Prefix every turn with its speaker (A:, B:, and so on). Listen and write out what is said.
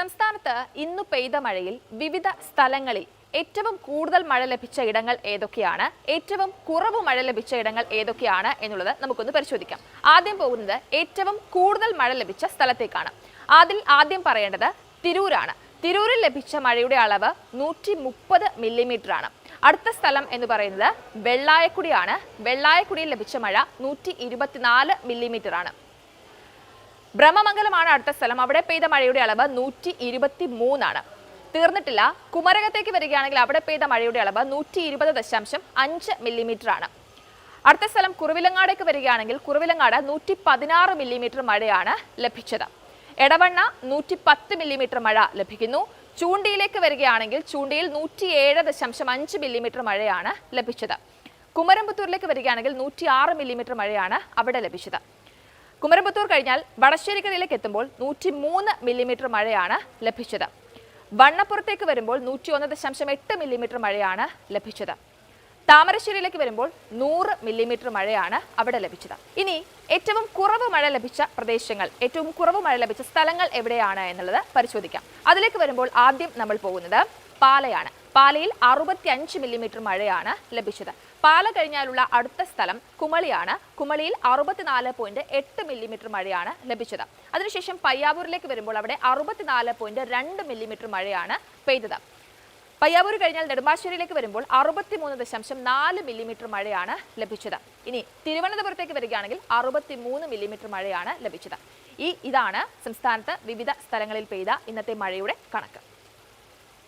A: സംസ്ഥാനത്ത് ഇന്നു പെയ്ത മഴയിൽ വിവിധ സ്ഥലങ്ങളിൽ ഏറ്റവും കൂടുതൽ മഴ ലഭിച്ച ഇടങ്ങൾ ഏതൊക്കെയാണ്, ഏറ്റവും കുറവ് മഴ ലഭിച്ച ഇടങ്ങൾ ഏതൊക്കെയാണ് എന്നുള്ളത് നമുക്കൊന്ന് പരിശോധിക്കാം. ആദ്യം പോകുന്നത് ഏറ്റവും കൂടുതൽ മഴ ലഭിച്ച സ്ഥലത്തേക്കാണ്. ആദ്യം പറയേണ്ടത് തിരൂരാണ്. തിരൂരിൽ ലഭിച്ച മഴയുടെ അളവ് 130 മില്ലിമീറ്റർ ആണ്. അടുത്ത സ്ഥലം എന്ന് പറയുന്നത് വെള്ളായക്കുടിയാണ്. വെള്ളായക്കുടിയിൽ ലഭിച്ച മഴ 124 മില്ലിമീറ്റർ ആണ്. ബ്രഹ്മമംഗലമാണ് അടുത്ത സ്ഥലം. അവിടെ പെയ്ത മഴയുടെ അളവ് 123 ആണ്. തീർന്നിട്ടില്ല. കുമരകത്തേക്ക് വരികയാണെങ്കിൽ അവിടെ പെയ്ത മഴയുടെ അളവ് 120.5 മില്ലിമീറ്റർ ആണ്. അടുത്ത സ്ഥലം കുറുവിലങ്ങാടേക്ക് വരികയാണെങ്കിൽ കുറുവിലങ്ങാട് 116 മില്ലിമീറ്റർ മഴയാണ് ലഭിച്ചത്. എടവണ്ണ 110 മില്ലിമീറ്റർ മഴ ലഭിക്കുന്നു. ചൂണ്ടിയിലേക്ക് വരികയാണെങ്കിൽ ചൂണ്ടിയിൽ 107.5 മില്ലിമീറ്റർ മഴയാണ് ലഭിച്ചത്. കുമരംപുത്തൂരിലേക്ക് വരികയാണെങ്കിൽ 106 മില്ലിമീറ്റർ മഴയാണ് അവിടെ ലഭിച്ചത്. കുമരംപുത്തൂർ കഴിഞ്ഞാൽ വടശ്ശേരിക്കരയിലേക്ക് എത്തുമ്പോൾ 103 മില്ലിമീറ്റർ മഴയാണ് ലഭിച്ചത്. വണ്ണപ്പുറത്തേക്ക് വരുമ്പോൾ 101.8 മില്ലിമീറ്റർ മഴയാണ് ലഭിച്ചത്. താമരശ്ശേരിയിലേക്ക് വരുമ്പോൾ 100 മില്ലിമീറ്റർ മഴയാണ് അവിടെ ലഭിച്ചത്. ഇനി ഏറ്റവും കുറവ് മഴ ലഭിച്ച പ്രദേശങ്ങൾ, ഏറ്റവും കുറവ് മഴ ലഭിച്ച സ്ഥലങ്ങൾ എവിടെയാണ് എന്നുള്ളത് പരിശോധിക്കാം. അതിലേക്ക് വരുമ്പോൾ ആദ്യം നമ്മൾ പോകുന്നത് പാലയാണ്. പാലയിൽ 65 മില്ലിമീറ്റർ മഴയാണ് ലഭിച്ചത്. പാല കഴിഞ്ഞാലുള്ള അടുത്ത സ്ഥലം കുമളിയാണ്. കുമളിയിൽ 64.8 മില്ലിമീറ്റർ മഴയാണ് ലഭിച്ചത്. അതിനുശേഷം പയ്യാവൂരിലേക്ക് വരുമ്പോൾ അവിടെ 64.2 മില്ലിമീറ്റർ മഴയാണ് പെയ്തത്. പയ്യാവൂർ കഴിഞ്ഞാൽ നെടുമ്പാശ്ശേരിയിലേക്ക് വരുമ്പോൾ 63.4 മില്ലിമീറ്റർ മഴയാണ് ലഭിച്ചത്. ഇനി തിരുവനന്തപുരത്തേക്ക് വരികയാണെങ്കിൽ 63 മില്ലിമീറ്റർ മഴയാണ് ലഭിച്ചത്. ഇതാണ് സംസ്ഥാനത്ത് വിവിധ സ്ഥലങ്ങളിൽ പെയ്ത ഇന്നത്തെ മഴയുടെ കണക്ക്.